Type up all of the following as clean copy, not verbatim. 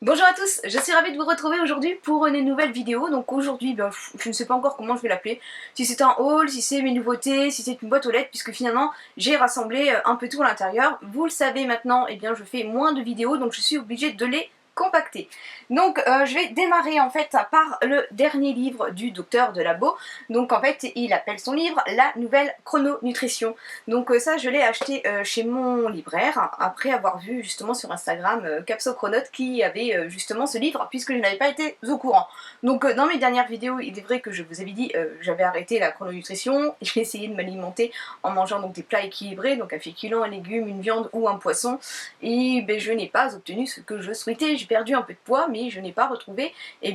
Bonjour à tous, je suis ravie de vous retrouver aujourd'hui pour une nouvelle vidéo. Donc aujourd'hui, je ne sais pas encore comment je vais l'appeler. Si c'est un haul, si c'est mes nouveautés, si c'est une boîte aux lettres, puisque finalement j'ai rassemblé un peu tout à l'intérieur. Vous le savez maintenant, je fais moins de vidéos, donc je suis obligée de les compacter. Donc je vais démarrer en fait par le dernier livre du docteur de Labo. Donc en fait il appelle son livre La Nouvelle Chrononutrition. Donc ça je l'ai acheté chez mon libraire après avoir vu justement sur Instagram Capsochronote qui avait justement ce livre puisque je n'avais pas été au courant. Donc dans mes dernières vidéos il est vrai que je vous avais dit j'avais arrêté la chrononutrition, j'ai essayé de m'alimenter en mangeant donc des plats équilibrés, donc un féculent, un légume, une viande ou un poisson et je n'ai pas obtenu ce que je souhaitais. J'ai perdu un peu de poids, mais je n'ai pas retrouvé les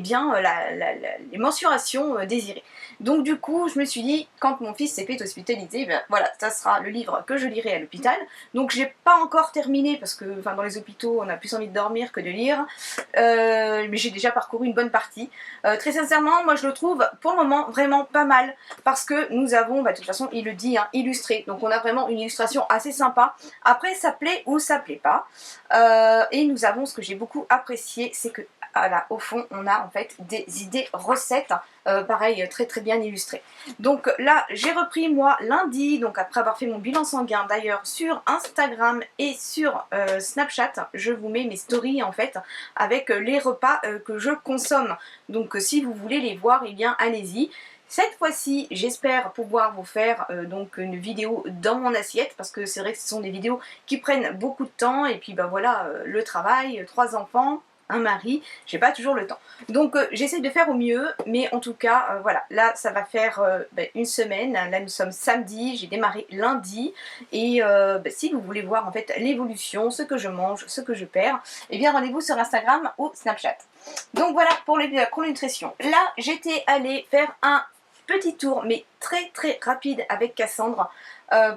mensurations désirées. Donc du coup, je me suis dit, quand mon fils s'est fait hospitaliser, voilà, ça sera le livre que je lirai à l'hôpital. Donc j'ai pas encore terminé, parce que dans les hôpitaux, on a plus envie de dormir que de lire. Mais j'ai déjà parcouru une bonne partie. Très sincèrement, moi je le trouve pour le moment vraiment pas mal, parce que nous avons, de toute façon, il le dit, hein, illustré. Donc on a vraiment une illustration assez sympa. Après, ça plaît ou ça plaît pas. Et nous avons, ce que j'ai beaucoup apprécié, c'est que là, au fond, on a en fait des idées recettes, pareil, très très bien illustrées. Donc là, j'ai repris moi lundi, donc après avoir fait mon bilan sanguin, d'ailleurs sur Instagram et sur Snapchat, je vous mets mes stories en fait, avec les repas que je consomme. Donc si vous voulez les voir, eh bien allez-y. Cette fois-ci, j'espère pouvoir vous faire donc une vidéo dans mon assiette, parce que c'est vrai que ce sont des vidéos qui prennent beaucoup de temps, et puis voilà, le travail, 3 enfants, un mari, j'ai pas toujours le temps. Donc j'essaie de faire au mieux, mais en tout cas, voilà, là ça va faire une semaine, là nous sommes samedi, j'ai démarré lundi, et si vous voulez voir en fait l'évolution, ce que je mange, ce que je perds, eh bien rendez-vous sur Instagram ou Snapchat. Donc voilà pour la chrononutrition. Là j'étais allée faire un petit tour, mais très très rapide avec Cassandre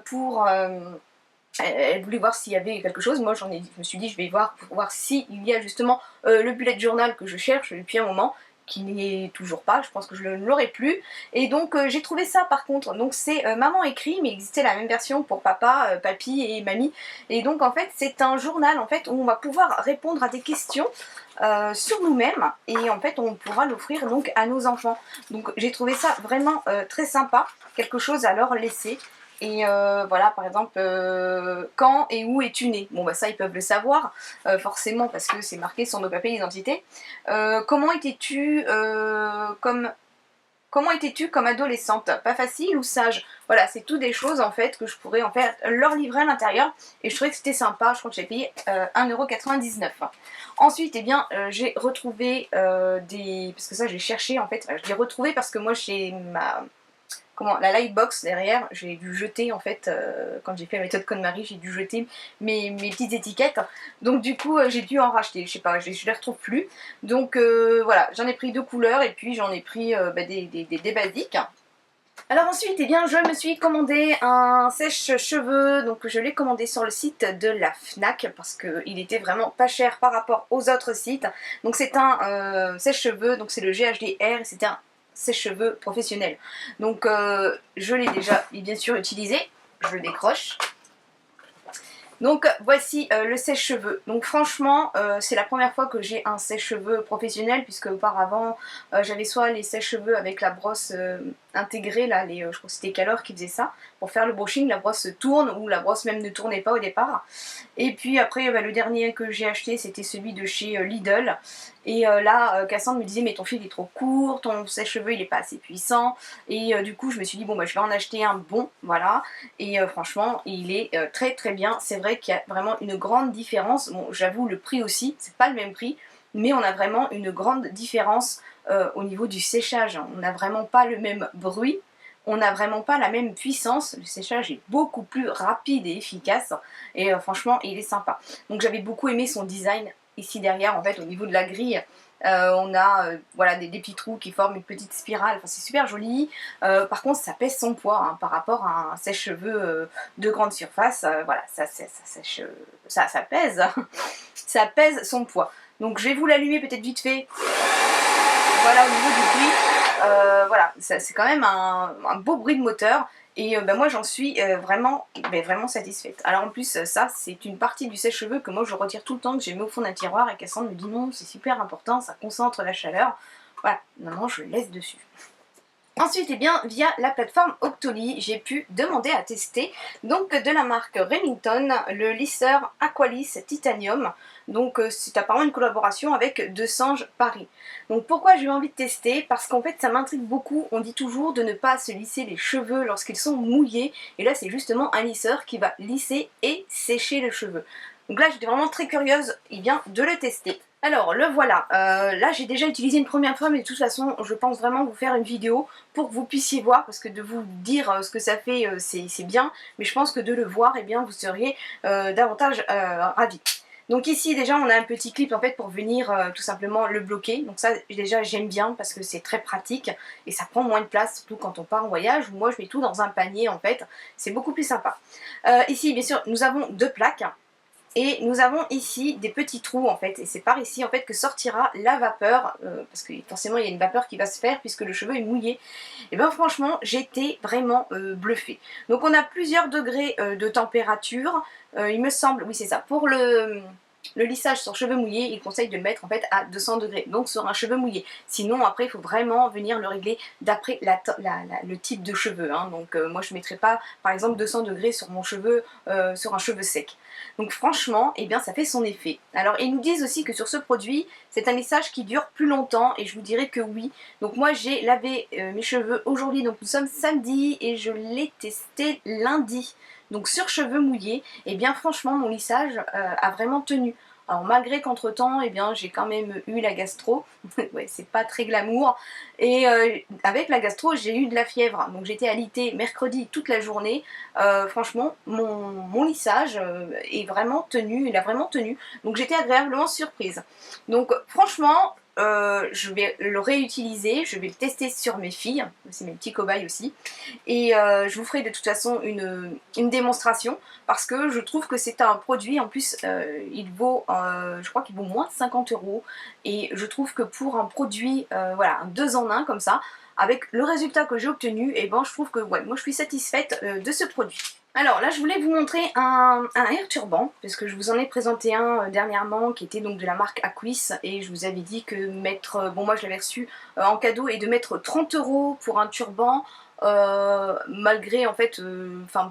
pour... elle voulait voir s'il y avait quelque chose. Moi je me suis dit je vais voir pour voir s'il y a justement le bullet journal que je cherche depuis un moment, qui n'est toujours pas, je pense que je ne l'aurai plus. Et donc j'ai trouvé ça par contre. Donc c'est Maman écrit, mais il existait la même version pour papa, papy et mamie. Et donc en fait c'est un journal en fait où on va pouvoir répondre à des questions sur nous-mêmes, et en fait on pourra l'offrir donc à nos enfants. Donc j'ai trouvé ça vraiment très sympa, quelque chose à leur laisser. Et voilà, par exemple, quand et où es-tu né? Bon, ça, ils peuvent le savoir, forcément, parce que c'est marqué sur nos papiers d'identité. Comment étais-tu comment étais-tu comme adolescente? Pas facile ou sage? Voilà, c'est tout des choses, en fait, que je pourrais, en fait, leur livrer à l'intérieur. Et je trouvais que c'était sympa. Je crois que j'ai payé 1,99 €. Ensuite, j'ai retrouvé parce que ça, j'ai cherché, en fait. Je l'ai retrouvé parce que moi, chez la Lightbox derrière, j'ai dû jeter en fait, quand j'ai fait la méthode KonMari, j'ai dû jeter mes petites étiquettes. Donc du coup, j'ai dû en racheter, je sais pas, je les retrouve plus. Donc voilà, j'en ai pris 2 couleurs et puis j'en ai pris des basiques. Alors ensuite, je me suis commandé un sèche-cheveux, donc je l'ai commandé sur le site de la Fnac parce qu'il était vraiment pas cher par rapport aux autres sites. Donc c'est un sèche-cheveux, donc c'est le GHD-R, c'est un sèche-cheveux professionnel. Donc je l'ai déjà bien sûr utilisé, je le décroche. Donc voici le sèche-cheveux. Donc franchement, c'est la première fois que j'ai un sèche-cheveux professionnel, puisque auparavant j'avais soit les sèche-cheveux avec la brosse intégrée, là, je crois que c'était Calor qui faisait ça. Pour faire le brushing, la brosse tourne, ou la brosse même ne tournait pas au départ. Et puis après, le dernier que j'ai acheté, c'était celui de chez Lidl. Et là, Cassandre me disait, mais ton fil est trop court, ton sèche-cheveux il est pas assez puissant. Et du coup, je me suis dit, bon, je vais en acheter un bon, voilà. Et franchement, il est très très bien. C'est vrai qu'il y a vraiment une grande différence. Bon, j'avoue, le prix aussi, c'est pas le même prix, mais on a vraiment une grande différence au niveau du séchage. On n'a vraiment pas le même bruit. On n'a vraiment pas la même puissance. Le séchage est beaucoup plus rapide et efficace. Et franchement, il est sympa. Donc j'avais beaucoup aimé son design ici derrière, en fait, au niveau de la grille. On a voilà, des petits trous qui forment une petite spirale, enfin, c'est super joli. Par contre ça pèse son poids hein, par rapport à un sèche-cheveux de grande surface. Voilà, ça pèse, ça pèse son poids. Donc je vais vous l'allumer peut-être vite fait. Voilà, au niveau du bruit, voilà, c'est quand même un beau bruit de moteur. et moi j'en suis vraiment satisfaite. Alors en plus ça c'est une partie du sèche-cheveux que moi je retire tout le temps, que j'ai mis au fond d'un tiroir et Cassandre me dit non c'est super important, ça concentre la chaleur. Voilà, maintenant je le laisse dessus. Ensuite, via la plateforme Octoly, j'ai pu demander à tester donc de la marque Remington le lisseur Aqualiss Titanium. Donc c'est apparemment une collaboration avec Desange Paris. Donc pourquoi j'ai eu envie de tester? Parce qu'en fait ça m'intrigue beaucoup, on dit toujours de ne pas se lisser les cheveux lorsqu'ils sont mouillés. Et là c'est justement un lisseur qui va lisser et sécher les cheveux. Donc là j'étais vraiment très curieuse de le tester. Alors le voilà, là j'ai déjà utilisé une première fois mais de toute façon je pense vraiment vous faire une vidéo pour que vous puissiez voir, parce que de vous dire ce que ça fait c'est bien, mais je pense que de le voir vous seriez davantage ravis. Donc ici déjà on a un petit clip en fait pour venir tout simplement le bloquer, donc ça déjà j'aime bien parce que c'est très pratique et ça prend moins de place, surtout quand on part en voyage, où moi je mets tout dans un panier en fait, c'est beaucoup plus sympa. Ici bien sûr nous avons deux plaques. Et nous avons ici des petits trous en fait, et c'est par ici en fait que sortira la vapeur, parce que forcément il y a une vapeur qui va se faire puisque le cheveu est mouillé. Et bien franchement j'étais vraiment bluffée. Donc on a plusieurs degrés de température, il me semble, oui c'est ça, pour le lissage sur cheveux mouillés, il conseille de le mettre en fait à 200 degrés, donc sur un cheveu mouillé. Sinon après il faut vraiment venir le régler d'après le type de cheveux, hein. Donc moi je ne mettrai pas par exemple 200 degrés sur mon cheveu, sur un cheveu sec. Donc franchement, ça fait son effet. Alors ils nous disent aussi que sur ce produit, c'est un lissage qui dure plus longtemps et je vous dirais que oui. Donc moi j'ai lavé mes cheveux aujourd'hui, donc nous sommes samedi et je l'ai testé lundi. Donc sur cheveux mouillés, franchement mon lissage a vraiment tenu. Alors malgré qu'entre temps, j'ai quand même eu la gastro, ouais, c'est pas très glamour, et avec la gastro j'ai eu de la fièvre, donc j'étais alitée mercredi toute la journée. Franchement mon lissage est vraiment tenu, il a vraiment tenu, donc j'étais agréablement surprise. Donc franchement je vais le réutiliser, je vais le tester sur mes filles, c'est mes petits cobayes aussi, et je vous ferai de toute façon une démonstration parce que je trouve que c'est un produit, en plus il vaut, je crois qu'il vaut moins de 50 € et je trouve que pour un produit, voilà, un 2 en 1 comme ça, avec le résultat que j'ai obtenu, je trouve que ouais, moi je suis satisfaite de ce produit. Alors là je voulais vous montrer un hair turban, parce que je vous en ai présenté un dernièrement qui était donc de la marque Aquis, et je vous avais dit que mettre, bon moi je l'avais reçu en cadeau, et de mettre 30 € pour un turban, malgré en fait,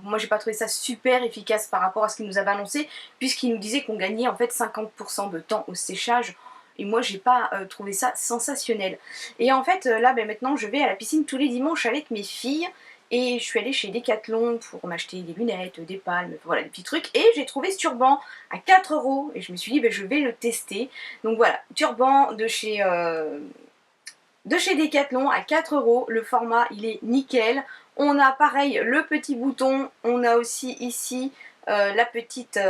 moi j'ai pas trouvé ça super efficace par rapport à ce qu'il nous avait annoncé, puisqu'il nous disait qu'on gagnait en fait 50% de temps au séchage. Et moi j'ai pas trouvé ça sensationnel. Et en fait là maintenant je vais à la piscine tous les dimanches avec mes filles. Et je suis allée chez Decathlon pour m'acheter des lunettes, des palmes, voilà des petits trucs. Et j'ai trouvé ce turban à 4 € et je me suis dit je vais le tester. Donc voilà, turban de chez Decathlon à 4 €. Le format il est nickel. On a pareil le petit bouton, on a aussi ici la petite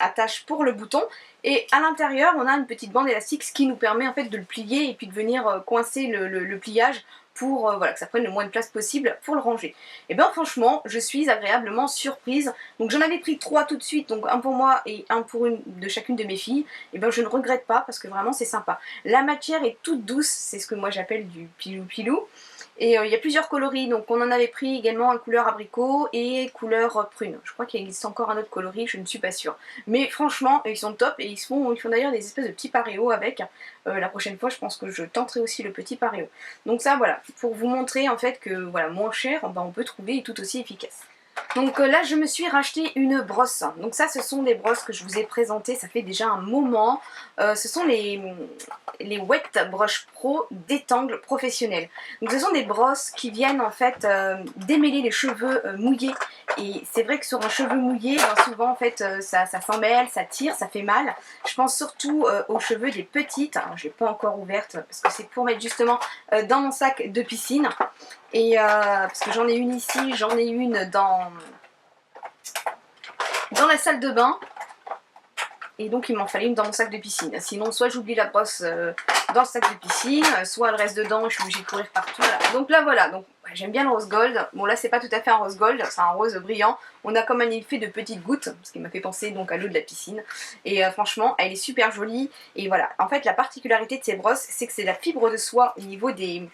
attache pour le bouton. Et à l'intérieur on a une petite bande élastique, ce qui nous permet en fait de le plier et puis de venir coincer le pliage pour voilà, que ça prenne le moins de place possible pour le ranger. Et bien franchement je suis agréablement surprise. Donc j'en avais pris 3 tout de suite, donc un pour moi et un pour une de chacune de mes filles. Et bien je ne regrette pas parce que vraiment c'est sympa. La matière est toute douce, c'est ce que moi j'appelle du pilou pilou. Et il y a plusieurs coloris, donc on en avait pris également en couleur abricot et couleur prune. Je crois qu'il existe encore un autre coloris, je ne suis pas sûre. Mais franchement, ils sont top et ils font d'ailleurs des espèces de petits paréos avec. La prochaine fois, je pense que je tenterai aussi le petit paréo. Donc ça, voilà, pour vous montrer en fait que voilà, moins cher, on peut trouver tout aussi efficace. Donc là je me suis racheté une brosse. Donc ça ce sont des brosses que je vous ai présentées, ça fait déjà un moment. Ce sont les Wet Brush Pro Détangle professionnels. Donc ce sont des brosses qui viennent en fait démêler les cheveux mouillés. Et c'est vrai que sur un cheveu mouillé, souvent en fait ça s'en mêle, ça tire, ça fait mal. Je pense surtout aux cheveux des petites. Alors je ne l'ai pas encore ouverte parce que c'est pour mettre justement dans mon sac de piscine. Et parce que j'en ai une ici, j'en ai une dans la salle de bain. Et donc il m'en fallait une dans mon sac de piscine. Sinon soit j'oublie la brosse dans le sac de piscine, soit elle reste dedans et je suis obligée de courir partout. Voilà. Donc là voilà, donc j'aime bien le rose gold. Bon là c'est pas tout à fait un rose gold, c'est un rose brillant. On a comme un effet de petites gouttes, ce qui m'a fait penser donc à l'eau de la piscine. Et franchement elle est super jolie. Et voilà, en fait la particularité de ces brosses c'est que c'est la fibre de soie au niveau des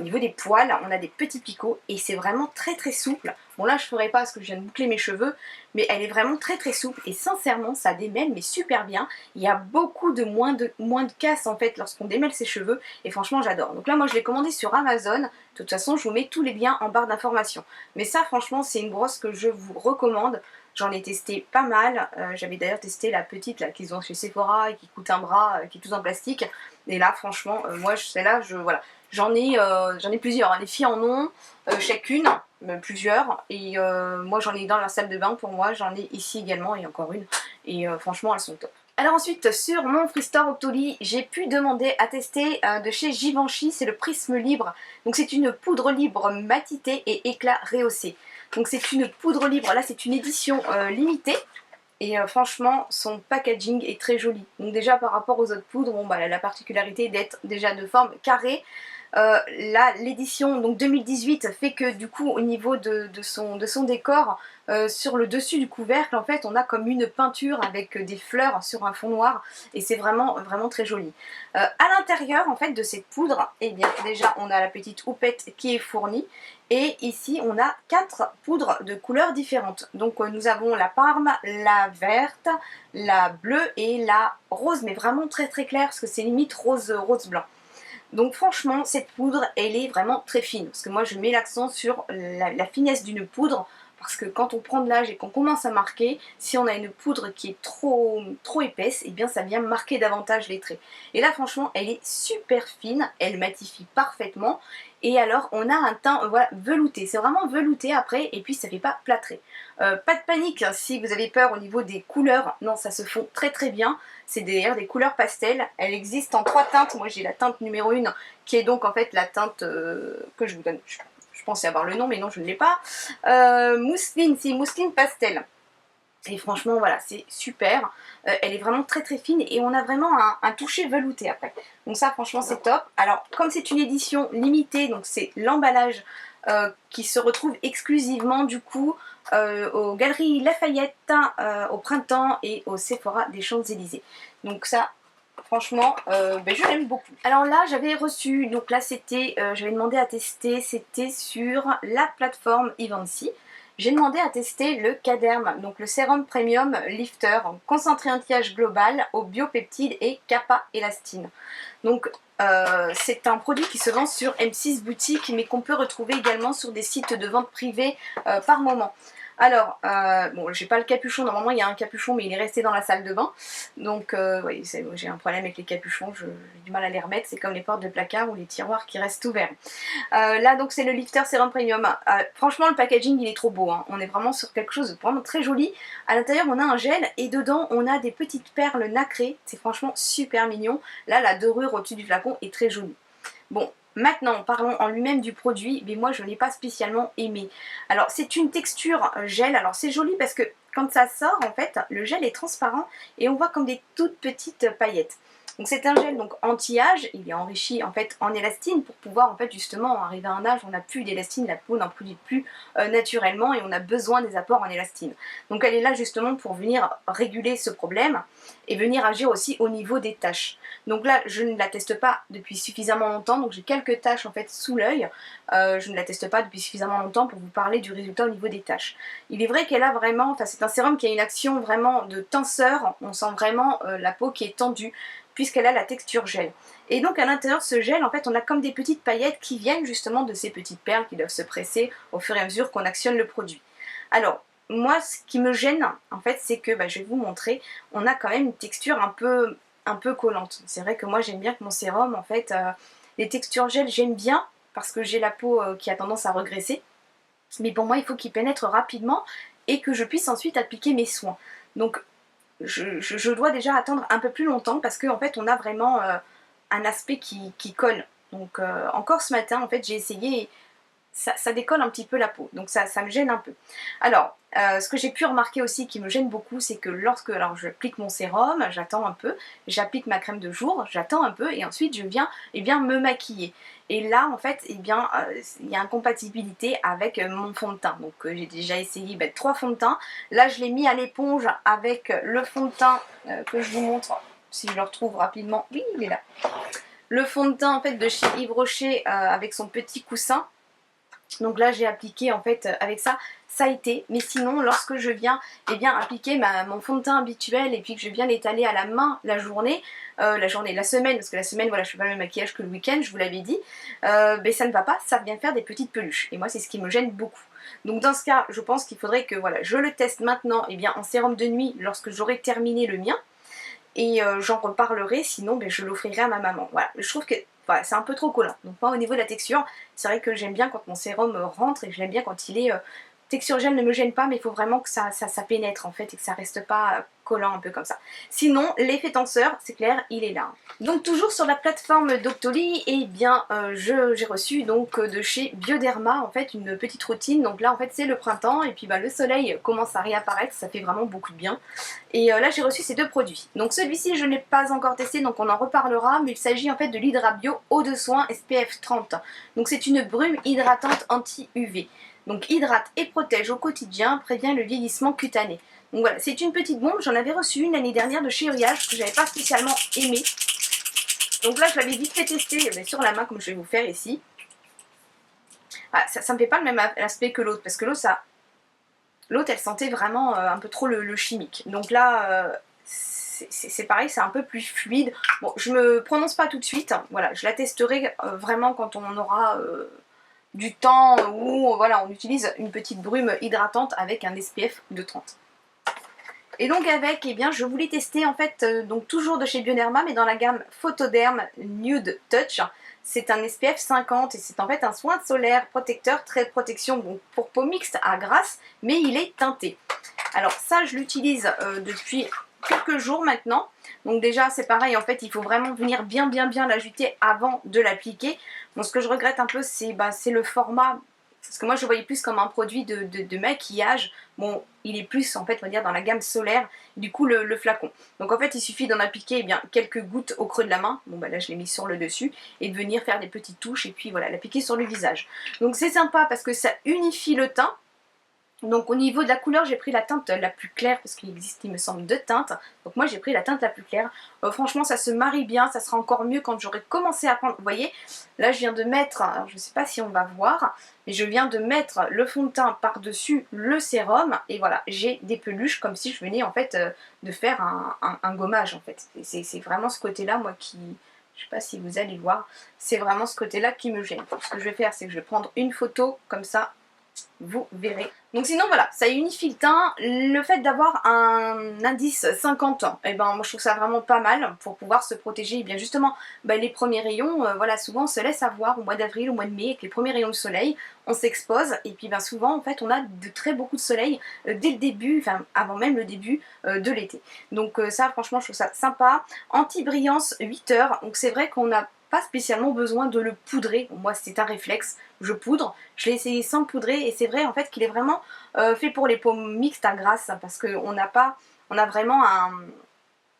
au niveau des poils, on a des petits picots et c'est vraiment très très souple. Bon là je ferai pas parce que je viens de boucler mes cheveux, mais elle est vraiment très très souple et sincèrement ça démêle mais super bien. Il y a beaucoup de moins de casse en fait lorsqu'on démêle ses cheveux et franchement j'adore. Donc là moi je l'ai commandé sur Amazon, de toute façon je vous mets tous les liens en barre d'informations. Mais ça franchement c'est une brosse que je vous recommande. J'en ai testé pas mal, j'avais d'ailleurs testé la petite là qu'ils ont chez Sephora et qui coûte un bras, qui est toute en plastique. Et là franchement, moi celle-là, voilà, j'en ai plusieurs, hein. Les filles en ont chacune, plusieurs, et moi j'en ai dans la salle de bain pour moi, j'en ai ici également et encore une, et franchement elles sont top. Alors ensuite sur mon Freestore Octoly, j'ai pu demander à tester de chez Givenchy, c'est le Prisme Libre. Donc c'est une poudre libre matitée et éclat rehaussé. Donc c'est une poudre libre, là c'est une édition limitée. Et franchement, son packaging est très joli. Donc déjà par rapport aux autres poudres, bon, bah, elle a la particularité d'être déjà de forme carrée. Là, l'édition donc 2018 fait que du coup au niveau de son décor, sur le dessus du couvercle en fait on a comme une peinture avec des fleurs sur un fond noir et c'est vraiment vraiment très joli. À l'intérieur en fait de cette poudre, eh bien déjà on a la petite houppette qui est fournie et ici on a 4 poudres de couleurs différentes. Donc nous avons la parme, la verte, la bleue et la rose, mais vraiment très très claire parce que c'est limite rose blanc. Donc franchement cette poudre elle est vraiment très fine parce que moi je mets l'accent sur la finesse d'une poudre parce que quand on prend de l'âge et qu'on commence à marquer, si on a une poudre qui est trop épaisse, et eh bien ça vient marquer davantage les traits. Et là franchement elle est super fine, elle matifie parfaitement et alors on a un teint voilà, velouté, c'est vraiment velouté après et puis ça fait pas plâtré. Pas de panique si vous avez peur au niveau des couleurs, non ça se fond très très bien. C'est d'ailleurs des couleurs pastel, elle existe en 3 teintes, moi j'ai la teinte numéro 1 qui est donc en fait la teinte que je vous donne, je pensais avoir le nom mais non je ne l'ai pas, mousseline, c'est mousseline pastel. Et franchement voilà c'est super, elle est vraiment très très fine et on a vraiment un toucher velouté après. Donc ça franchement c'est top. Alors comme c'est une édition limitée, donc c'est l'emballage qui se retrouve exclusivement du coup aux Galeries Lafayette, au Printemps et au Sephora des Champs-Élysées. Donc ça franchement je l'aime beaucoup. Alors là j'avais reçu, donc là c'était, j'avais demandé à tester, c'était sur la plateforme Evency. J'ai demandé à tester le Caderm, donc le sérum premium lifter, concentré anti-âge global au biopeptide et kappa élastine. Donc c'est un produit qui se vend sur M6 Boutique mais qu'on peut retrouver également sur des sites de vente privée par moment. Alors, bon, j'ai pas le capuchon, normalement il y a un capuchon mais il est resté dans la salle de bain. Donc, oui, j'ai un problème avec les capuchons, j'ai du mal à les remettre, c'est comme les portes de placard ou les tiroirs qui restent ouverts. Là, donc c'est le Lifter Sérum Premium. Franchement, le packaging il est trop beau, hein. On est vraiment sur quelque chose de vraiment très joli. À l'intérieur, on a un gel et dedans, on a des petites perles nacrées. C'est franchement super mignon. Là, la dorure au-dessus du flacon est très jolie. Bon. Maintenant, parlons en lui-même du produit, mais moi je ne l'ai pas spécialement aimé. Alors c'est une texture gel, alors c'est joli parce que quand ça sort en fait, le gel est transparent et on voit comme des toutes petites paillettes. Donc c'est un gel donc anti-âge, il est enrichi en fait en élastine pour pouvoir en fait justement arriver à un âge où on n'a plus d'élastine, la peau n'en produit plus naturellement et on a besoin des apports en élastine. Donc elle est là justement pour venir réguler ce problème et venir agir aussi au niveau des taches. Donc là je ne la teste pas depuis suffisamment longtemps, donc j'ai quelques taches en fait sous l'œil, je ne la teste pas depuis suffisamment longtemps pour vous parler du résultat au niveau des taches. Il est vrai qu'elle a vraiment, enfin c'est un sérum qui a une action vraiment de tenseur, on sent vraiment la peau qui est tendue, puisqu'elle a la texture gel. Et donc à l'intérieur de ce gel, en fait, on a comme des petites paillettes qui viennent justement de ces petites perles qui doivent se presser au fur et à mesure qu'on actionne le produit. Alors, moi, ce qui me gêne, en fait, c'est que, je vais vous montrer, on a quand même une texture un peu collante. C'est vrai que moi, j'aime bien que mon sérum, en fait, les textures gel, j'aime bien, parce que j'ai la peau qui a tendance à regresser. Mais pour moi, il faut qu'il pénètre rapidement et que je puisse ensuite appliquer mes soins. Donc, je dois déjà attendre un peu plus longtemps parce qu'en fait on a vraiment un aspect qui colle. Donc encore ce matin en fait j'ai essayé et ça décolle un petit peu la peau, donc ça me gêne un peu. Alors ce que j'ai pu remarquer aussi qui me gêne beaucoup, c'est que lorsque j'applique mon sérum, j'attends un peu, j'applique ma crème de jour, j'attends un peu et ensuite je viens me maquiller. Et là en fait il y a incompatibilité avec mon fond de teint. Donc j'ai déjà essayé 3 fonds de teint. Là je l'ai mis à l'éponge avec le fond de teint que je vous montre si je le retrouve rapidement. Oui il est là. le fond de teint en fait de chez Yves Rocher avec son petit coussin. Donc là j'ai appliqué en fait avec ça, ça a été. Mais sinon lorsque je viens appliquer mon fond de teint habituel et puis que je viens l'étaler à la main la semaine, parce que la semaine voilà je fais pas le même maquillage que le week-end, je vous l'avais dit, ben ça ne va pas, ça vient faire des petites peluches. Et moi c'est ce qui me gêne beaucoup. Donc dans ce cas je pense qu'il faudrait que voilà, je le teste maintenant en sérum de nuit lorsque j'aurai terminé le mien. Et j'en reparlerai, sinon ben, je l'offrirai à ma maman. Voilà, je trouve que voilà, c'est un peu trop collant. Donc moi au niveau de la texture, c'est vrai que j'aime bien quand mon sérum rentre et que j'aime bien quand il est... texture gel ne me gêne pas, mais il faut vraiment que ça pénètre en fait et que ça reste pas collant un peu comme ça. Sinon, l'effet tenseur, c'est clair, il est là. Donc toujours sur la plateforme Doctoly, et bien j'ai reçu donc de chez Bioderma en fait une petite routine. Donc là en fait c'est le printemps et puis le soleil commence à réapparaître, ça fait vraiment beaucoup de bien. Et là j'ai reçu ces deux produits. Donc celui-ci je n'ai pas encore testé, donc on en reparlera, mais il s'agit en fait de l'Hydra Bio Eau de Soin SPF 30. Donc c'est une brume hydratante anti-UV. Donc hydrate et protège au quotidien, prévient le vieillissement cutané. Donc voilà, c'est une petite bombe, j'en avais reçu une l'année dernière de chez Uriage que j'avais pas spécialement aimé. Donc là je l'avais vite fait tester sur la main comme je vais vous faire ici. Ah, ça me fait pas le même aspect que l'autre, parce que l'autre elle sentait vraiment un peu trop le chimique. Donc là c'est pareil, c'est un peu plus fluide. Bon, je me prononce pas tout de suite, voilà, je la testerai vraiment quand on aura... du temps où voilà, on utilise une petite brume hydratante avec un SPF de 30. Et donc avec, je voulais tester en fait, donc toujours de chez Bioderma, mais dans la gamme Photoderm Nude Touch. C'est un SPF 50 et c'est en fait un soin solaire protecteur, trait de protection bon, pour peau mixte à grasse, mais il est teinté. Alors ça je l'utilise depuis quelques jours maintenant. Donc déjà c'est pareil, en fait il faut vraiment venir bien l'ajouter avant de l'appliquer. Bon, ce que je regrette un peu c'est le format, parce que moi je le voyais plus comme un produit de maquillage. Bon, il est plus en fait on va dire dans la gamme solaire, du coup le flacon. Donc en fait il suffit d'en appliquer quelques gouttes au creux de la main. Bon là je l'ai mis sur le dessus, et de venir faire des petites touches et puis voilà l'appliquer sur le visage. Donc c'est sympa parce que ça unifie le teint. Donc au niveau de la couleur j'ai pris la teinte la plus claire, parce qu'il existe il me semble deux teintes. Donc moi j'ai pris la teinte la plus claire. Franchement ça se marie bien, ça sera encore mieux quand j'aurai commencé à prendre. Vous voyez, là je viens de mettre, alors je ne sais pas si on va voir, mais je viens de mettre le fond de teint par dessus le sérum. Et voilà, j'ai des peluches comme si je venais en fait de faire un gommage en fait. C'est vraiment ce côté là moi qui... Je ne sais pas si vous allez le voir, c'est vraiment ce côté là qui me gêne. Donc, ce que je vais faire c'est que je vais prendre une photo comme ça, vous verrez. Donc sinon voilà, ça unifie le teint. Le fait d'avoir un indice 50 ans, et moi je trouve ça vraiment pas mal pour pouvoir se protéger. Et bien justement, les premiers rayons, voilà, souvent on se laisse avoir au mois d'avril, au mois de mai, avec les premiers rayons de soleil, on s'expose et puis souvent en fait on a beaucoup de soleil dès le début, enfin avant même le début de l'été. Donc ça franchement je trouve ça sympa. Anti-brillance 8 heures, donc c'est vrai qu'on a pas spécialement besoin de le poudrer. Moi c'est un réflexe, je poudre, je l'ai essayé sans le poudrer et c'est vrai en fait qu'il est vraiment fait pour les peaux mixtes à grasse, parce qu'on a vraiment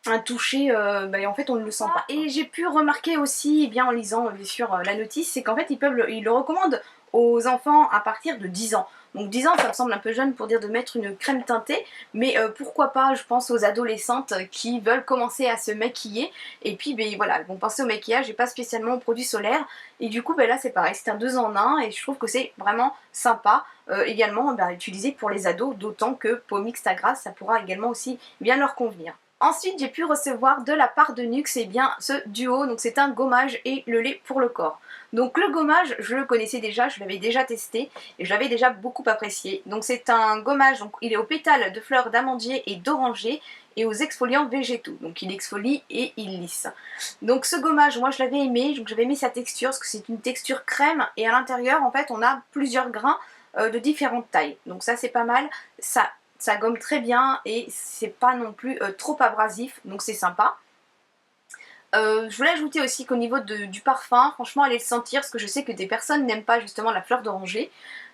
un toucher, en fait on ne le sent pas. Et j'ai pu remarquer aussi, en lisant bien sûr la notice, c'est qu'en fait ils le recommandent aux enfants à partir de 10 ans. Donc 10 ans ça me semble un peu jeune pour dire de mettre une crème teintée, mais pourquoi pas, je pense aux adolescentes qui veulent commencer à se maquiller, et puis voilà, elles vont penser au maquillage et pas spécialement aux produits solaires, et du coup là c'est pareil, c'est un 2 en 1 et je trouve que c'est vraiment sympa. Également utilisé pour les ados, d'autant que peau mixte à grasse ça pourra également aussi bien leur convenir. Ensuite j'ai pu recevoir de la part de NYX ce duo, donc c'est un gommage et le lait pour le corps. Donc le gommage je le connaissais déjà, je l'avais déjà testé et je l'avais déjà beaucoup apprécié. Donc c'est un gommage, donc il est aux pétales de fleurs d'amandier et d'oranger et aux exfoliants végétaux. Donc il exfolie et il lisse. Donc ce gommage moi je l'avais aimé, donc j'avais aimé sa texture parce que c'est une texture crème et à l'intérieur en fait on a plusieurs grains de différentes tailles. Donc ça c'est pas mal, ça gomme très bien et c'est pas non plus trop abrasif, donc c'est sympa. Je voulais ajouter aussi qu'au niveau du parfum, franchement allez le sentir, parce que je sais que des personnes n'aiment pas justement la fleur d'oranger.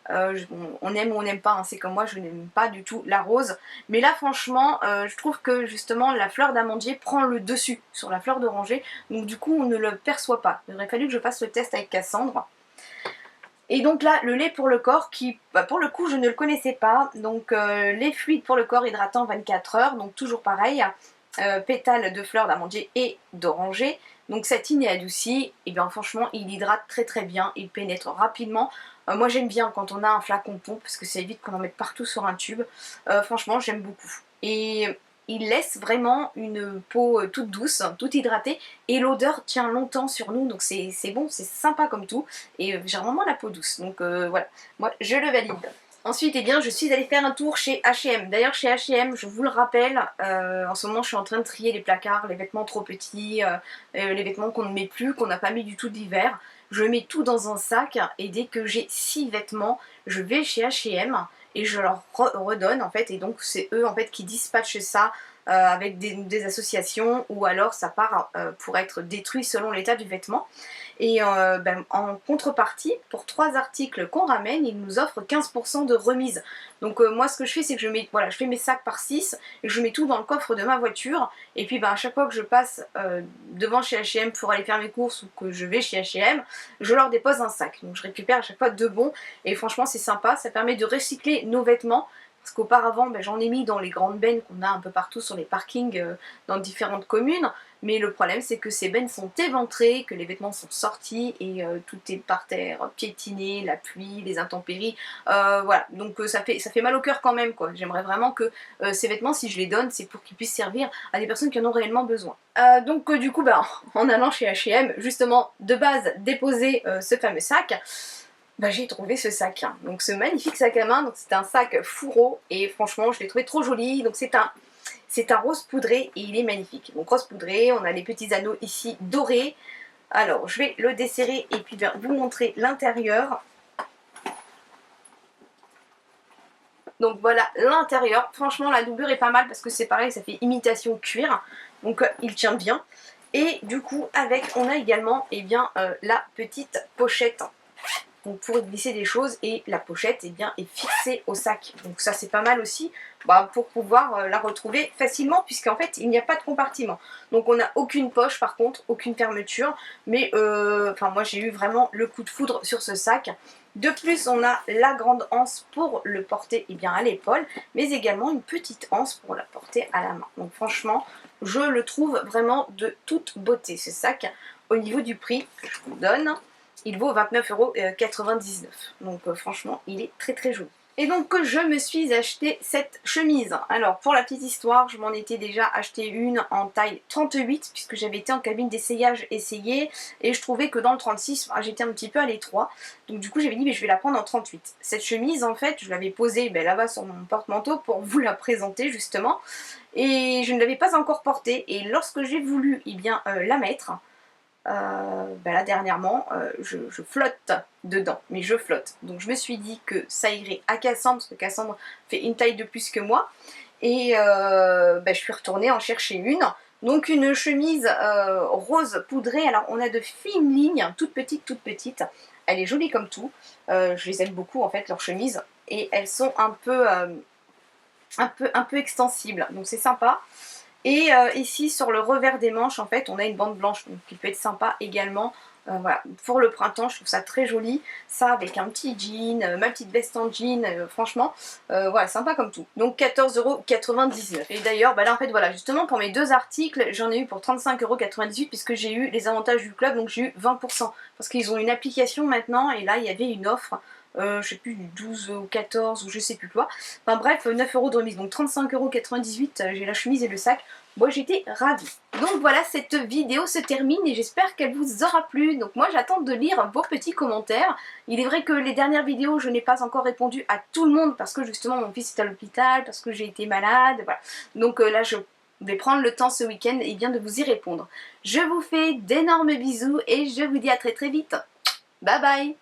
On aime ou on n'aime pas, hein, c'est comme moi, je n'aime pas du tout la rose. Mais là franchement, je trouve que justement la fleur d'amandier prend le dessus sur la fleur d'oranger. Donc du coup on ne le perçoit pas. Il aurait fallu que je fasse le test avec Cassandre. Et donc là, le lait pour le corps qui, pour le coup, je ne le connaissais pas. Donc lait fluide pour le corps hydratant 24 heures, donc toujours pareil. Pétales de fleurs d'amandier et d'oranger. donc satine et adouci, et bien franchement il hydrate très très bien, il pénètre rapidement. Moi j'aime bien quand on a un flacon pompe parce que ça évite qu'on en mette partout sur un tube. Franchement j'aime beaucoup. Et il laisse vraiment une peau toute douce, toute hydratée, et l'odeur tient longtemps sur nous, donc c'est bon, c'est sympa comme tout, et j'ai vraiment la peau douce, donc voilà, moi je le valide. Ensuite, eh bien, je suis allée faire un tour chez H&M. D'ailleurs, chez H&M, je vous le rappelle, en ce moment, je suis en train de trier les placards, les vêtements trop petits, les vêtements qu'on ne met plus, qu'on n'a pas mis du tout d'hiver. Je mets tout dans un sac et dès que j'ai 6 vêtements, je vais chez H&M et je leur redonne en fait. Et donc, c'est eux en fait qui dispatchent ça avec des associations ou alors ça part pour être détruit selon l'état du vêtement. Et en contrepartie, pour 3 articles qu'on ramène, ils nous offrent 15% de remise. Donc moi ce que je fais c'est que je fais mes sacs par 6 et je mets tout dans le coffre de ma voiture. Et puis à chaque fois que je passe devant chez H&M pour aller faire mes courses ou que je vais chez H&M, je leur dépose un sac. Donc je récupère à chaque fois 2 bons et franchement c'est sympa, ça permet de recycler nos vêtements. Parce qu'auparavant, j'en ai mis dans les grandes bennes qu'on a un peu partout sur les parkings dans différentes communes. Mais le problème, c'est que ces bennes sont éventrées, que les vêtements sont sortis et tout est par terre, piétiné, la pluie, les intempéries. Voilà, donc ça fait mal au cœur quand même, quoi. J'aimerais vraiment que ces vêtements, si je les donne, c'est pour qu'ils puissent servir à des personnes qui en ont réellement besoin. Donc du coup, en allant chez H&M, justement, de base, déposer ce fameux sac, j'ai trouvé ce sac, hein. Donc ce magnifique sac à main, donc c'est un sac fourreau et franchement je l'ai trouvé trop joli. Donc c'est un rose poudré et il est magnifique. Donc rose poudré, on a les petits anneaux ici dorés. Alors je vais le desserrer et puis vous montrer l'intérieur. Donc voilà l'intérieur, franchement la doublure est pas mal parce que c'est pareil, ça fait imitation cuir, donc il tient bien. Et du coup avec on a également la petite pochette. Donc pour y glisser des choses et la pochette est fixée au sac. Donc ça c'est pas mal aussi pour pouvoir la retrouver facilement puisqu'en fait il n'y a pas de compartiment. Donc on n'a aucune poche par contre, aucune fermeture. Mais moi j'ai eu vraiment le coup de foudre sur ce sac. De plus on a la grande anse pour le porter à l'épaule, mais également une petite anse pour la porter à la main. Donc franchement je le trouve vraiment de toute beauté ce sac. Au niveau du prix que je vous donne, il vaut 29,99 €. Donc franchement, il est très très joli. Et donc je me suis acheté cette chemise. Alors pour la petite histoire, je m'en étais déjà acheté une en taille 38 puisque j'avais été en cabine d'essayage essayer et je trouvais que dans le 36, j'étais un petit peu à l'étroit. Donc du coup j'avais dit je vais la prendre en 38. Cette chemise en fait, je l'avais posée là-bas sur mon porte-manteau pour vous la présenter justement. Et je ne l'avais pas encore portée et lorsque j'ai voulu la mettre, là dernièrement je flotte dedans, mais je flotte. Donc je me suis dit que ça irait à Cassandre, parce que Cassandre fait une taille de plus que moi. Et je suis retournée en chercher une. Donc une chemise rose poudrée. Alors on a de fines lignes, toutes petites. Elle est jolie comme tout. Je les aime beaucoup en fait, leurs chemises. Et elles sont un peu extensibles. Donc c'est sympa. Et ici sur le revers des manches en fait on a une bande blanche donc, qui peut être sympa également. Voilà, pour le printemps je trouve ça très joli, ça avec un petit jean, ma petite veste en jean, franchement voilà, sympa comme tout. Donc 14,99 €. Et d'ailleurs là en fait voilà, justement pour mes 2 articles j'en ai eu pour 35,98 € puisque j'ai eu les avantages du club, donc j'ai eu 20% parce qu'ils ont une application maintenant et là il y avait une offre. Je sais plus, du 12 ou 14 ou je sais plus quoi. Enfin bref, 9 € de remise, donc 35,98 €, j'ai la chemise et le sac. Moi j'étais ravie. Donc voilà, cette vidéo se termine et j'espère qu'elle vous aura plu. Donc moi j'attends de lire vos petits commentaires. Il est vrai que les dernières vidéos, je n'ai pas encore répondu à tout le monde parce que justement mon fils est à l'hôpital, parce que j'ai été malade, voilà. Donc là je vais prendre le temps ce week-end de vous y répondre. Je vous fais d'énormes bisous et je vous dis à très très vite. Bye bye!